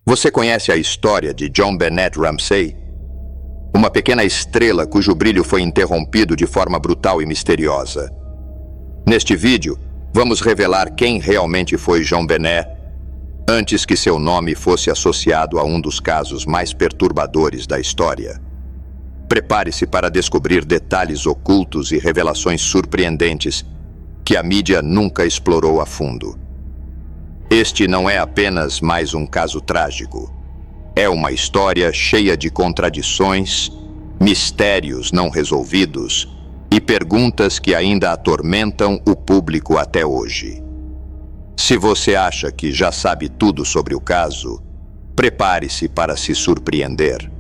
Você conhece a história de John Bennett Ramsey? Uma pequena estrela cujo brilho foi interrompido de forma brutal e misteriosa. Neste vídeo, vamos revelar quem realmente foi John Bennett antes que seu nome fosse associado a um dos casos mais perturbadores da história. Prepare-se para descobrir detalhes ocultos e revelações surpreendentes que a mídia nunca explorou a fundo. Este não é apenas mais um caso trágico. É uma história cheia de contradições, mistérios não resolvidos e perguntas que ainda atormentam o público até hoje. Se você acha que já sabe tudo sobre o caso, prepare-se para se surpreender.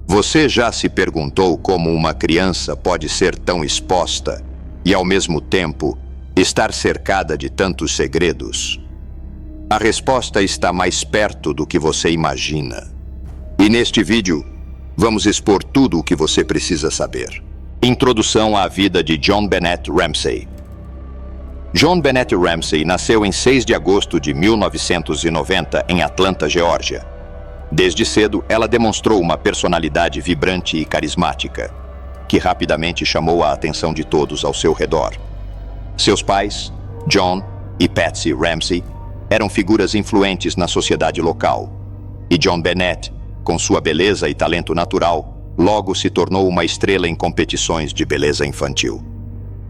Você já se perguntou como uma criança pode ser tão exposta e, ao mesmo tempo, estar cercada de tantos segredos? A resposta está mais perto do que você imagina. E neste vídeo, vamos expor tudo o que você precisa saber. Introdução à vida de John Bennett Ramsey. John Bennett Ramsey nasceu em 6 de agosto de 1990 em Atlanta, Geórgia. Desde cedo, ela demonstrou uma personalidade vibrante e carismática, que rapidamente chamou a atenção de todos ao seu redor. Seus pais, John e Patsy Ramsey, eram figuras influentes na sociedade local, e John Bennett, com sua beleza e talento natural, logo se tornou uma estrela em competições de beleza infantil.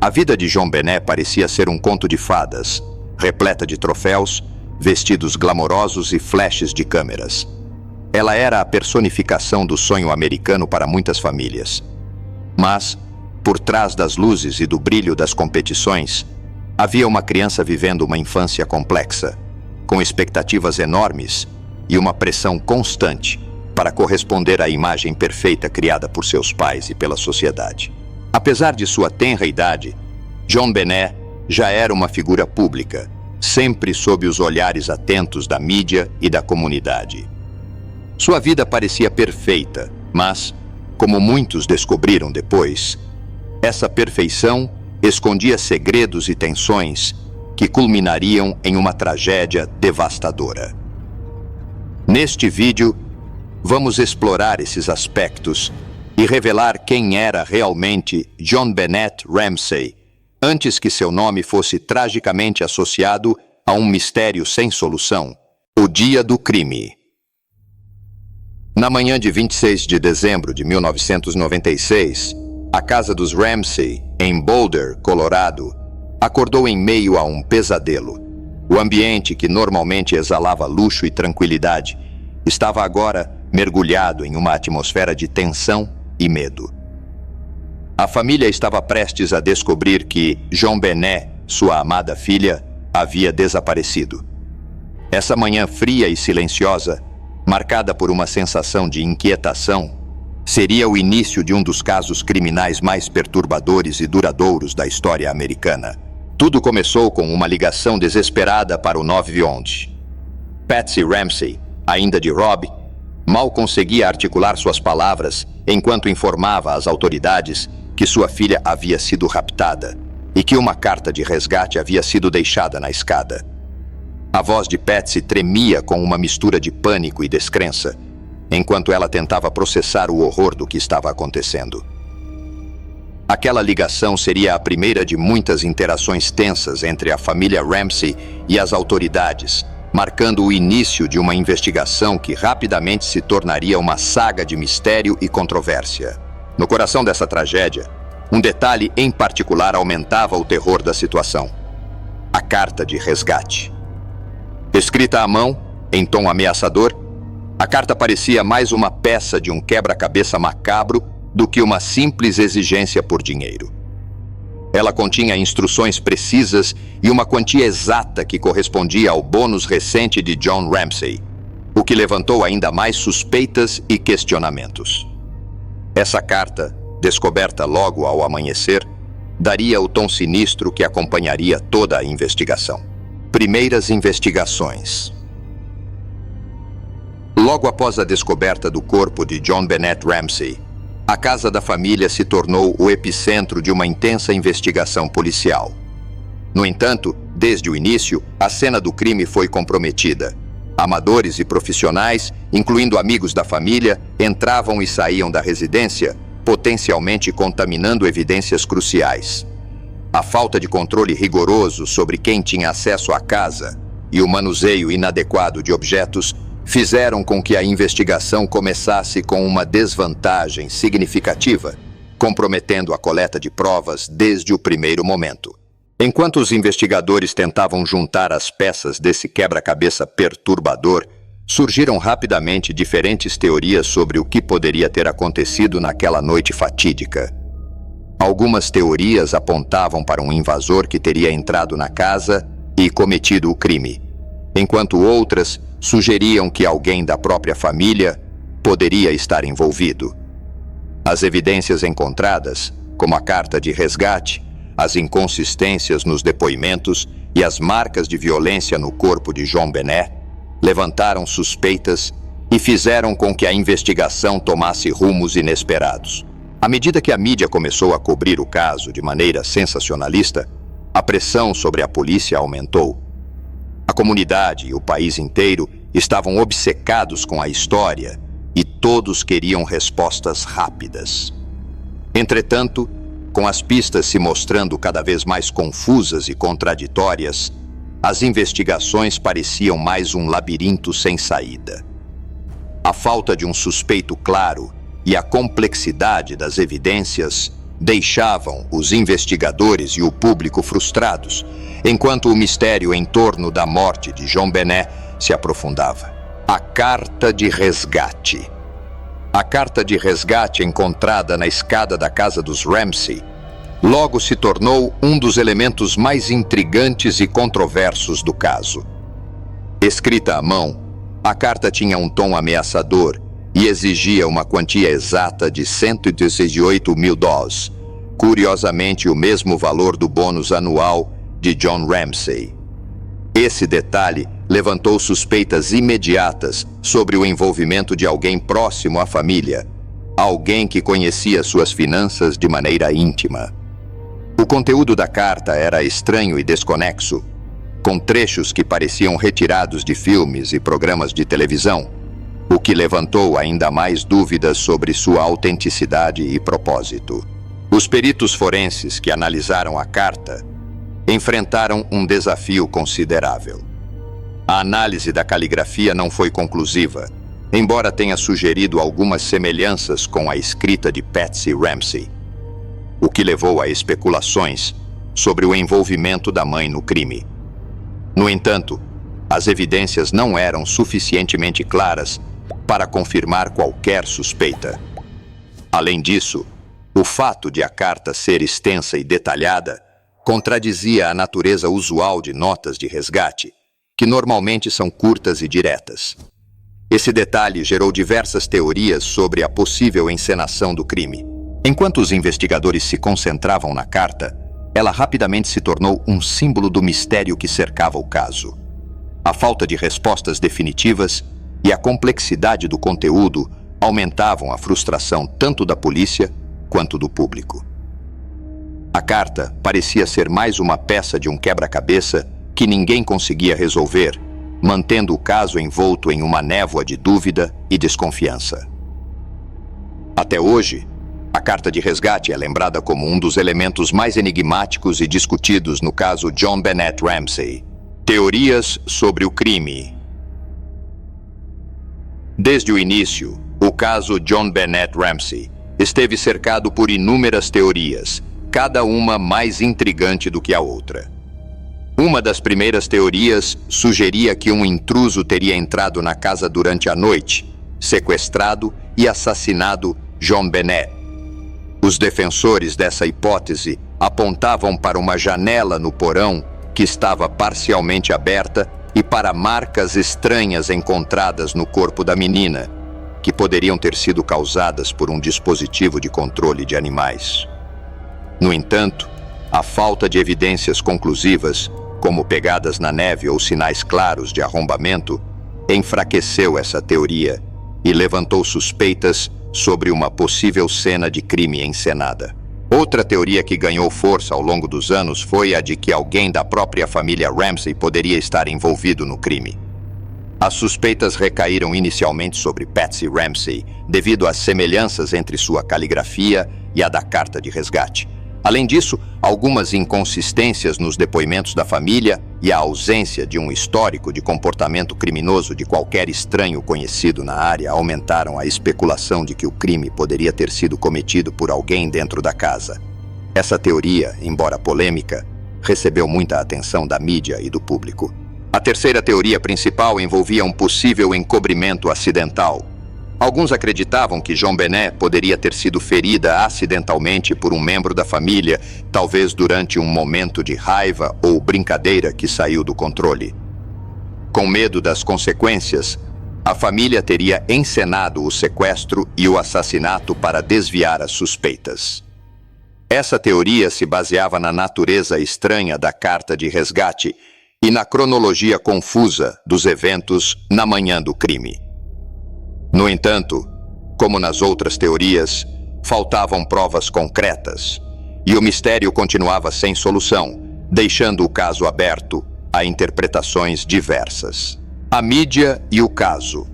A vida de John Bennett parecia ser um conto de fadas, repleta de troféus, vestidos glamourosos e flashes de câmeras. Ela era a personificação do sonho americano para muitas famílias. Mas, por trás das luzes e do brilho das competições, havia uma criança vivendo uma infância complexa, com expectativas enormes e uma pressão constante para corresponder à imagem perfeita criada por seus pais e pela sociedade. Apesar de sua tenra idade, John Bennett já era uma figura pública, sempre sob os olhares atentos da mídia e da comunidade. Sua vida parecia perfeita, mas, como muitos descobriram depois, essa perfeição escondia segredos e tensões que culminariam em uma tragédia devastadora. Neste vídeo, vamos explorar esses aspectos e revelar quem era realmente John Bennett Ramsey, antes que seu nome fosse tragicamente associado a um mistério sem solução: o dia do crime. Na manhã de 26 de dezembro de 1996, a casa dos Ramsey, em Boulder, Colorado, acordou em meio a um pesadelo. O ambiente, que normalmente exalava luxo e tranquilidade, estava agora mergulhado em uma atmosfera de tensão e medo. A família estava prestes a descobrir que John Bennett, sua amada filha, havia desaparecido. Essa manhã fria e silenciosa, marcada por uma sensação de inquietação, seria o início de um dos casos criminais mais perturbadores e duradouros da história americana. Tudo começou com uma ligação desesperada para o 911. Patsy Ramsey, ainda de Robb, mal conseguia articular suas palavras enquanto informava às autoridades que sua filha havia sido raptada e que uma carta de resgate havia sido deixada na escada. A voz de Patsy tremia com uma mistura de pânico e descrença, enquanto ela tentava processar o horror do que estava acontecendo. Aquela ligação seria a primeira de muitas interações tensas entre a família Ramsey e as autoridades, marcando o início de uma investigação que rapidamente se tornaria uma saga de mistério e controvérsia. No coração dessa tragédia, um detalhe em particular aumentava o terror da situação: a carta de resgate. Escrita à mão, em tom ameaçador, a carta parecia mais uma peça de um quebra-cabeça macabro do que uma simples exigência por dinheiro. Ela continha instruções precisas e uma quantia exata que correspondia ao bônus recente de John Ramsey, o que levantou ainda mais suspeitas e questionamentos. Essa carta, descoberta logo ao amanhecer, daria o tom sinistro que acompanharia toda a investigação. Primeiras investigações. Logo após a descoberta do corpo de John Bennett Ramsey, a casa da família se tornou o epicentro de uma intensa investigação policial. No entanto, desde o início, a cena do crime foi comprometida, Amadores e profissionais, incluindo amigos da família, entravam e saíam da residência, potencialmente contaminando evidências cruciais. A falta de controle rigoroso sobre quem tinha acesso à casa e o manuseio inadequado de objetos fizeram com que a investigação começasse com uma desvantagem significativa, comprometendo a coleta de provas desde o primeiro momento. Enquanto os investigadores tentavam juntar as peças desse quebra-cabeça perturbador, surgiram rapidamente diferentes teorias sobre o que poderia ter acontecido naquela noite fatídica. Algumas teorias apontavam para um invasor que teria entrado na casa e cometido o crime, enquanto outras sugeriam que alguém da própria família poderia estar envolvido. As evidências encontradas, como a carta de resgate, as inconsistências nos depoimentos e as marcas de violência no corpo de John Bennett, levantaram suspeitas e fizeram com que a investigação tomasse rumos inesperados. À medida que a mídia começou a cobrir o caso de maneira sensacionalista, a pressão sobre a polícia aumentou. A comunidade e o país inteiro estavam obcecados com a história e todos queriam respostas rápidas. Entretanto, com as pistas se mostrando cada vez mais confusas e contraditórias, as investigações pareciam mais um labirinto sem saída. A falta de um suspeito claro e a complexidade das evidências deixavam os investigadores e o público frustrados, enquanto o mistério em torno da morte de John Bennett se aprofundava. A carta de resgate. A carta de resgate encontrada na escada da casa dos Ramsey logo se tornou um dos elementos mais intrigantes e controversos do caso. Escrita à mão, a carta tinha um tom ameaçador e exigia uma quantia exata de $118 mil, curiosamente o mesmo valor do bônus anual de John Ramsey. Esse detalhe levantou suspeitas imediatas sobre o envolvimento de alguém próximo à família, alguém que conhecia suas finanças de maneira íntima. O conteúdo da carta era estranho e desconexo, com trechos que pareciam retirados de filmes e programas de televisão, o que levantou ainda mais dúvidas sobre sua autenticidade e propósito. Os peritos forenses que analisaram a carta enfrentaram um desafio considerável. A análise da caligrafia não foi conclusiva, embora tenha sugerido algumas semelhanças com a escrita de Patsy Ramsey, o que levou a especulações sobre o envolvimento da mãe no crime. No entanto, as evidências não eram suficientemente claras para confirmar qualquer suspeita. Além disso, o fato de a carta ser extensa e detalhada contradizia a natureza usual de notas de resgate, que normalmente são curtas e diretas. Esse detalhe gerou diversas teorias sobre a possível encenação do crime. Enquanto os investigadores se concentravam na carta, ela rapidamente se tornou um símbolo do mistério que cercava o caso. A falta de respostas definitivas e a complexidade do conteúdo aumentavam a frustração tanto da polícia quanto do público. A carta parecia ser mais uma peça de um quebra-cabeça que ninguém conseguia resolver, mantendo o caso envolto em uma névoa de dúvida e desconfiança. Até hoje, a carta de resgate é lembrada como um dos elementos mais enigmáticos e discutidos no caso John Bennett Ramsey. Teorias sobre o crime. Desde o início, o caso John Bennett Ramsey esteve cercado por inúmeras teorias, cada uma mais intrigante do que a outra. Uma das primeiras teorias sugeria que um intruso teria entrado na casa durante a noite, sequestrado e assassinado John Bennett. Os defensores dessa hipótese apontavam para uma janela no porão que estava parcialmente aberta e para marcas estranhas encontradas no corpo da menina, que poderiam ter sido causadas por um dispositivo de controle de animais. No entanto, a falta de evidências conclusivas, como pegadas na neve ou sinais claros de arrombamento, enfraqueceu essa teoria e levantou suspeitas sobre uma possível cena de crime encenada. Outra teoria que ganhou força ao longo dos anos foi a de que alguém da própria família Ramsey poderia estar envolvido no crime. As suspeitas recaíram inicialmente sobre Patsy Ramsey, devido às semelhanças entre sua caligrafia e a da carta de resgate. Além disso, algumas inconsistências nos depoimentos da família e a ausência de um histórico de comportamento criminoso de qualquer estranho conhecido na área aumentaram a especulação de que o crime poderia ter sido cometido por alguém dentro da casa. Essa teoria, embora polêmica, recebeu muita atenção da mídia e do público. A terceira teoria principal envolvia um possível encobrimento acidental. Alguns acreditavam que JonBenét poderia ter sido ferida acidentalmente por um membro da família, talvez durante um momento de raiva ou brincadeira que saiu do controle. Com medo das consequências, a família teria encenado o sequestro e o assassinato para desviar as suspeitas. Essa teoria se baseava na natureza estranha da carta de resgate e na cronologia confusa dos eventos na manhã do crime. No entanto, como nas outras teorias, faltavam provas concretas e o mistério continuava sem solução, deixando o caso aberto a interpretações diversas. A mídia e o caso.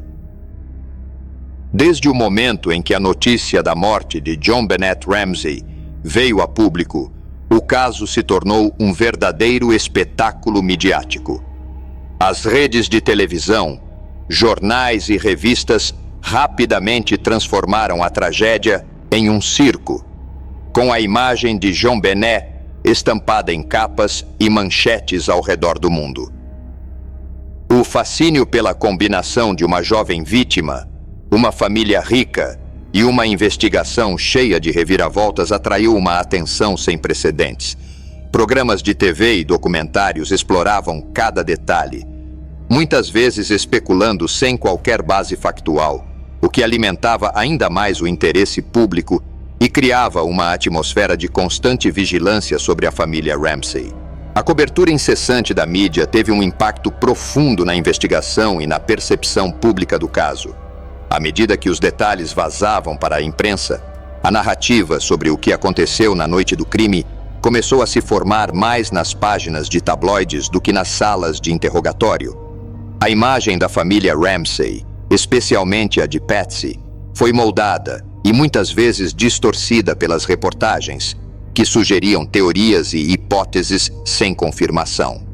Desde o momento em que a notícia da morte de JonBenét Ramsey veio a público, o caso se tornou um verdadeiro espetáculo midiático. As redes de televisão, jornais e revistas rapidamente transformaram a tragédia em um circo, com a imagem de JonBenét estampada em capas e manchetes ao redor do mundo. O fascínio pela combinação de uma jovem vítima, uma família rica e uma investigação cheia de reviravoltas atraiu uma atenção sem precedentes. Programas de TV e documentários exploravam cada detalhe, muitas vezes especulando sem qualquer base factual, o que alimentava ainda mais o interesse público e criava uma atmosfera de constante vigilância sobre a família Ramsey. A cobertura incessante da mídia teve um impacto profundo na investigação e na percepção pública do caso. À medida que os detalhes vazavam para a imprensa, a narrativa sobre o que aconteceu na noite do crime começou a se formar mais nas páginas de tabloides do que nas salas de interrogatório. A imagem da família Ramsey, especialmente a de Patsy, foi moldada e muitas vezes distorcida pelas reportagens, que sugeriam teorias e hipóteses sem confirmação.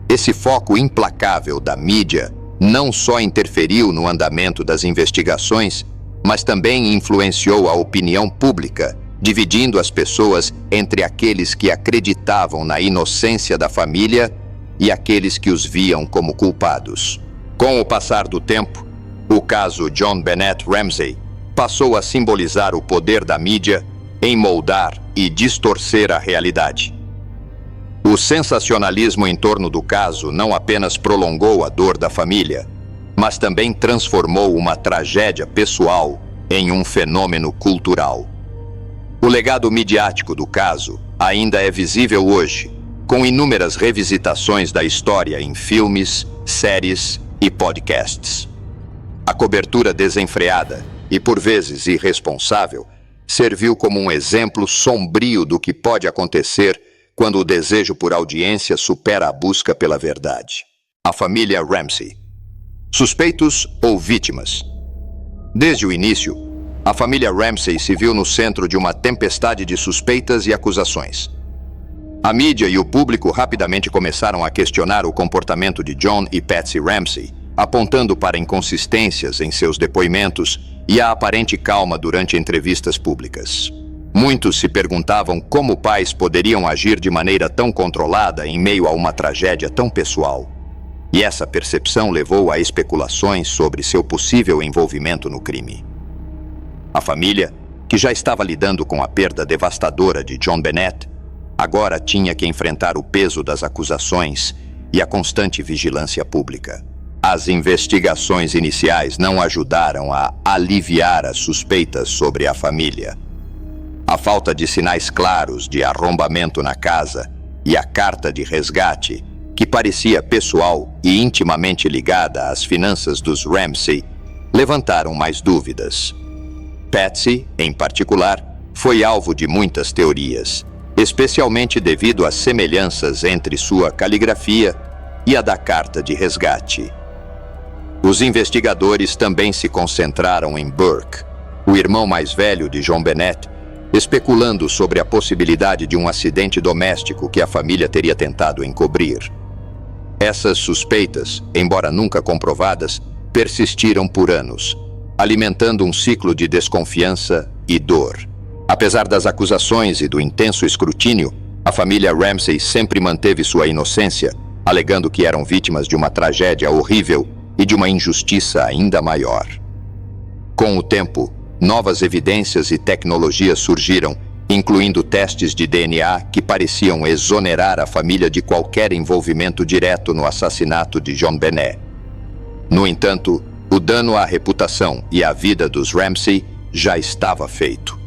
Esse foco implacável da mídia não só interferiu no andamento das investigações, mas também influenciou a opinião pública, dividindo as pessoas entre aqueles que acreditavam na inocência da família e aqueles que os viam como culpados. Com o passar do tempo, o caso JonBenét Ramsey passou a simbolizar o poder da mídia em moldar e distorcer a realidade. O sensacionalismo em torno do caso não apenas prolongou a dor da família, mas também transformou uma tragédia pessoal em um fenômeno cultural. O legado midiático do caso ainda é visível hoje, com inúmeras revisitações da história em filmes, séries e podcasts. A cobertura desenfreada e, por vezes, irresponsável, serviu como um exemplo sombrio do que pode acontecer quando o desejo por audiência supera a busca pela verdade. A família Ramsey. Suspeitos ou vítimas? Desde o início, a família Ramsey se viu no centro de uma tempestade de suspeitas e acusações. A mídia e o público rapidamente começaram a questionar o comportamento de John e Patsy Ramsey, apontando para inconsistências em seus depoimentos e a aparente calma durante entrevistas públicas. Muitos se perguntavam como pais poderiam agir de maneira tão controlada em meio a uma tragédia tão pessoal. E essa percepção levou a especulações sobre seu possível envolvimento no crime. A família, que já estava lidando com a perda devastadora de JonBenét, agora tinha que enfrentar o peso das acusações e a constante vigilância pública. As investigações iniciais não ajudaram a aliviar as suspeitas sobre a família. A falta de sinais claros de arrombamento na casa e a carta de resgate, que parecia pessoal e intimamente ligada às finanças dos Ramsey, levantaram mais dúvidas. Patsy, em particular, foi alvo de muitas teorias, especialmente devido às semelhanças entre sua caligrafia e a da carta de resgate. Os investigadores também se concentraram em Burke, o irmão mais velho de John Bennett, especulando sobre a possibilidade de um acidente doméstico que a família teria tentado encobrir. Essas suspeitas, embora nunca comprovadas, persistiram por anos, alimentando um ciclo de desconfiança e dor. Apesar das acusações e do intenso escrutínio, a família Ramsay sempre manteve sua inocência, alegando que eram vítimas de uma tragédia horrível e de uma injustiça ainda maior. Com o tempo, novas evidências e tecnologias surgiram, incluindo testes de DNA que pareciam exonerar a família de qualquer envolvimento direto no assassinato de John Bennett. No entanto, o dano à reputação e à vida dos Ramsay já estava feito.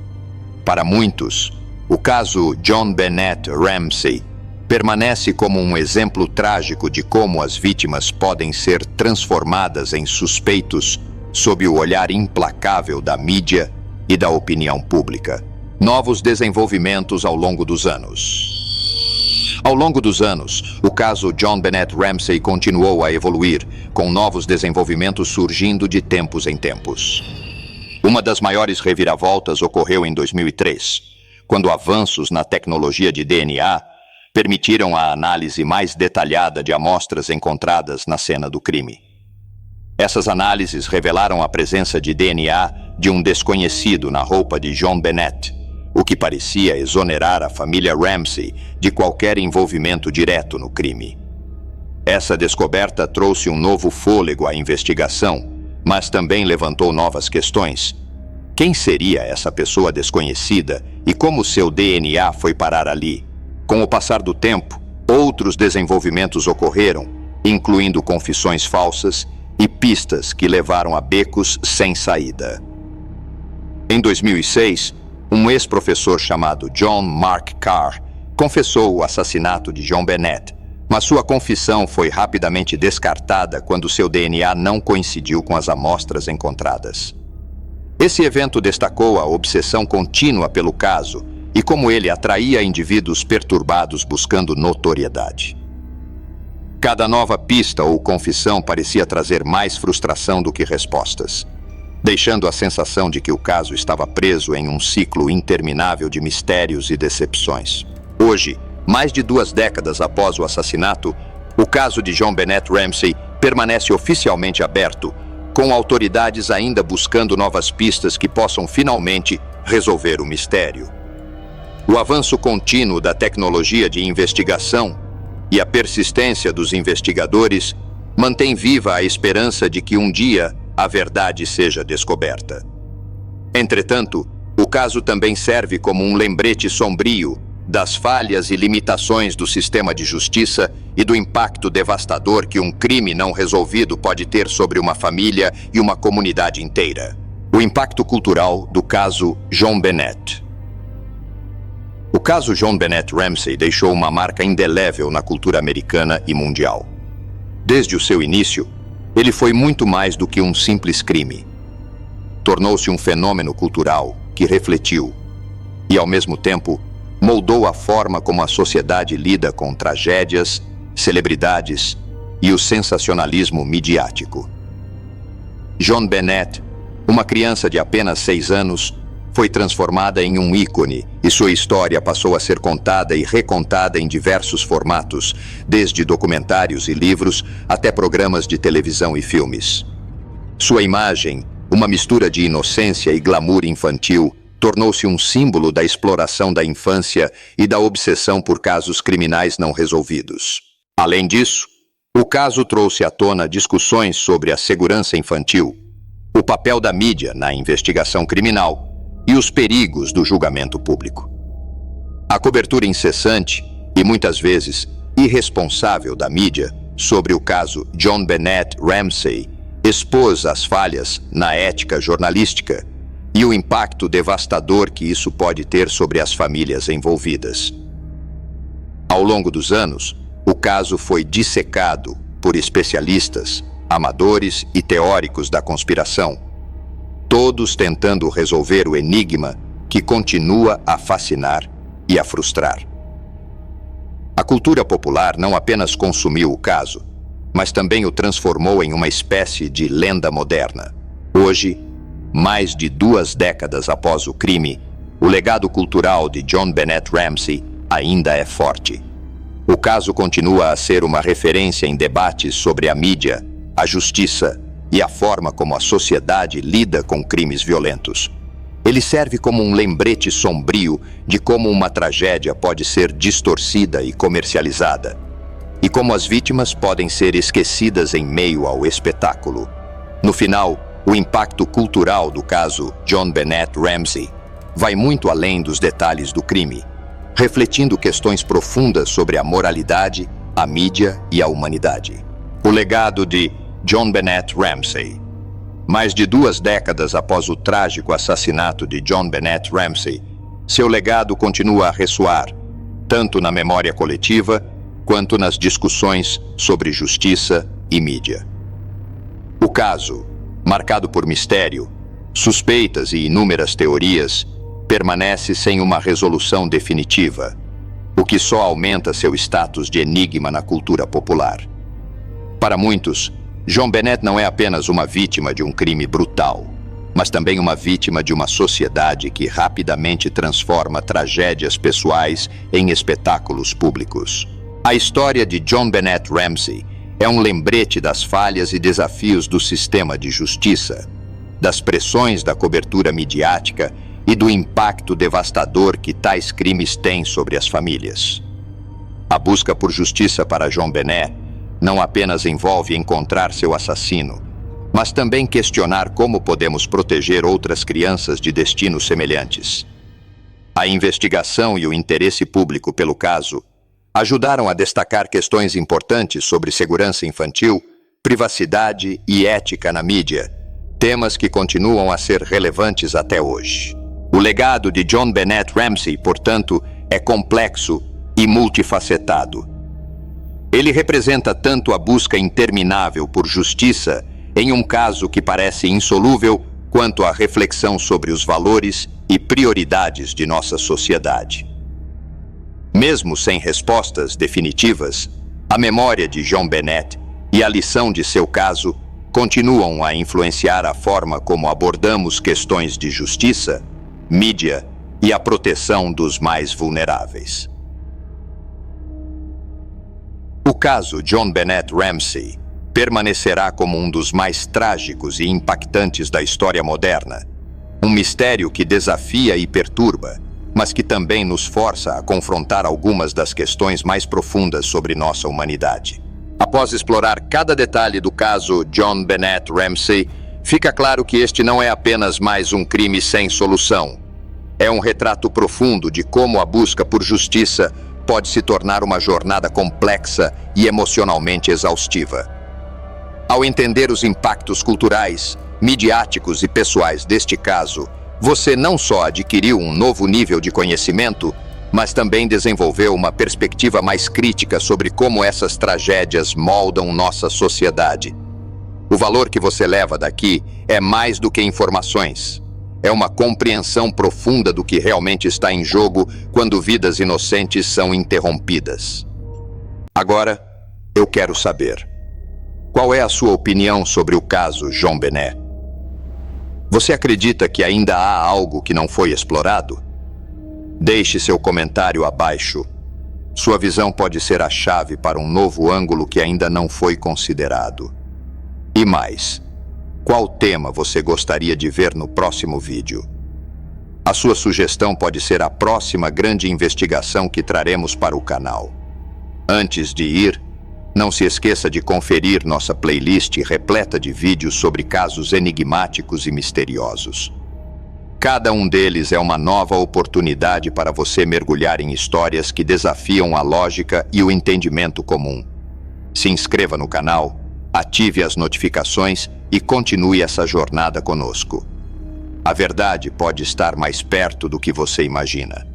Para muitos, o caso John Bennett Ramsay permanece como um exemplo trágico de como as vítimas podem ser transformadas em suspeitos sob o olhar implacável da mídia e da opinião pública. Novos desenvolvimentos ao longo dos anos. Ao longo dos anos, o caso John Bennett Ramsay continuou a evoluir, com novos desenvolvimentos surgindo de tempos em tempos. Uma das maiores reviravoltas ocorreu em 2003, quando avanços na tecnologia de DNA permitiram a análise mais detalhada de amostras encontradas na cena do crime. Essas análises revelaram a presença de DNA de um desconhecido na roupa de John Bennett, o que parecia exonerar a família Ramsay de qualquer envolvimento direto no crime. Essa descoberta trouxe um novo fôlego à investigação, mas também levantou novas questões. Quem seria essa pessoa desconhecida e como seu DNA foi parar ali? Com o passar do tempo, outros desenvolvimentos ocorreram, incluindo confissões falsas e pistas que levaram a becos sem saída. Em 2006, um ex-professor chamado John Mark Carr confessou o assassinato de John Bennett, mas sua confissão foi rapidamente descartada quando seu DNA não coincidiu com as amostras encontradas. Esse evento destacou a obsessão contínua pelo caso e como ele atraía indivíduos perturbados buscando notoriedade. Cada nova pista ou confissão parecia trazer mais frustração do que respostas, deixando a sensação de que o caso estava preso em um ciclo interminável de mistérios e decepções. Hoje, mais de 2 décadas após o assassinato, o caso de John Bennett Ramsay permanece oficialmente aberto, com autoridades ainda buscando novas pistas que possam finalmente resolver o mistério. O avanço contínuo da tecnologia de investigação e a persistência dos investigadores mantém viva a esperança de que um dia a verdade seja descoberta. Entretanto, o caso também serve como um lembrete sombrio das falhas e limitações do sistema de justiça e do impacto devastador que um crime não resolvido pode ter sobre uma família e uma comunidade inteira. O impacto cultural do caso John Bennett. O caso John Bennett Ramsay deixou uma marca indelével na cultura americana e mundial. Desde o seu início, ele foi muito mais do que um simples crime. Tornou-se um fenômeno cultural que refletiu e, ao mesmo tempo, moldou a forma como a sociedade lida com tragédias, celebridades e o sensacionalismo midiático. John Bennett, uma criança de apenas 6 anos, foi transformada em um ícone e sua história passou a ser contada e recontada em diversos formatos, desde documentários e livros até programas de televisão e filmes. Sua imagem, uma mistura de inocência e glamour infantil, tornou-se um símbolo da exploração da infância e da obsessão por casos criminais não resolvidos. Além disso, o caso trouxe à tona discussões sobre a segurança infantil, o papel da mídia na investigação criminal e os perigos do julgamento público. A cobertura incessante e muitas vezes irresponsável da mídia sobre o caso John Bennett Ramsay expôs as falhas na ética jornalística e o impacto devastador que isso pode ter sobre as famílias envolvidas. Ao longo dos anos, o caso foi dissecado por especialistas, amadores e teóricos da conspiração, todos tentando resolver o enigma que continua a fascinar e a frustrar. A cultura popular não apenas consumiu o caso, mas também o transformou em uma espécie de lenda moderna. Hoje, mais de 2 décadas após o crime, o legado cultural de John Bennett Ramsey ainda é forte. O caso continua a ser uma referência em debates sobre a mídia, a justiça e a forma como a sociedade lida com crimes violentos. Ele serve como um lembrete sombrio de como uma tragédia pode ser distorcida e comercializada, e como as vítimas podem ser esquecidas em meio ao espetáculo. No final, o impacto cultural do caso John Bennett Ramsey vai muito além dos detalhes do crime, refletindo questões profundas sobre a moralidade, a mídia e a humanidade. O legado de John Bennett Ramsey. Mais de 2 décadas após o trágico assassinato de John Bennett Ramsey, seu legado continua a ressoar, tanto na memória coletiva quanto nas discussões sobre justiça e mídia. O caso, marcado por mistério, suspeitas e inúmeras teorias, permanece sem uma resolução definitiva, o que só aumenta seu status de enigma na cultura popular. Para muitos, John Bennett não é apenas uma vítima de um crime brutal, mas também uma vítima de uma sociedade que rapidamente transforma tragédias pessoais em espetáculos públicos. A história de John Bennett Ramsey é um lembrete das falhas e desafios do sistema de justiça, das pressões da cobertura midiática e do impacto devastador que tais crimes têm sobre as famílias. A busca por justiça para John Bennett não apenas envolve encontrar seu assassino, mas também questionar como podemos proteger outras crianças de destinos semelhantes. A investigação e o interesse público pelo caso ajudaram a destacar questões importantes sobre segurança infantil, privacidade e ética na mídia, temas que continuam a ser relevantes até hoje. O legado de John Bennett Ramsey, portanto, é complexo e multifacetado. Ele representa tanto a busca interminável por justiça em um caso que parece insolúvel, quanto a reflexão sobre os valores e prioridades de nossa sociedade. Mesmo sem respostas definitivas, a memória de John Bennett e a lição de seu caso continuam a influenciar a forma como abordamos questões de justiça, mídia e a proteção dos mais vulneráveis. O caso John Bennett Ramsey permanecerá como um dos mais trágicos e impactantes da história moderna. Um mistério que desafia e perturba, mas que também nos força a confrontar algumas das questões mais profundas sobre nossa humanidade. Após explorar cada detalhe do caso John Bennett Ramsey, fica claro que este não é apenas mais um crime sem solução. É um retrato profundo de como a busca por justiça pode se tornar uma jornada complexa e emocionalmente exaustiva. Ao entender os impactos culturais, midiáticos e pessoais deste caso, você não só adquiriu um novo nível de conhecimento, mas também desenvolveu uma perspectiva mais crítica sobre como essas tragédias moldam nossa sociedade. O valor que você leva daqui é mais do que informações. É uma compreensão profunda do que realmente está em jogo quando vidas inocentes são interrompidas. Agora, eu quero saber: qual é a sua opinião sobre o caso John Bennett? Você acredita que ainda há algo que não foi explorado? Deixe seu comentário abaixo. Sua visão pode ser a chave para um novo ângulo que ainda não foi considerado. E mais, qual tema você gostaria de ver no próximo vídeo? A sua sugestão pode ser a próxima grande investigação que traremos para o canal. Antes de ir, não se esqueça de conferir nossa playlist repleta de vídeos sobre casos enigmáticos e misteriosos. Cada um deles é uma nova oportunidade para você mergulhar em histórias que desafiam a lógica e o entendimento comum. Se inscreva no canal, ative as notificações e continue essa jornada conosco. A verdade pode estar mais perto do que você imagina.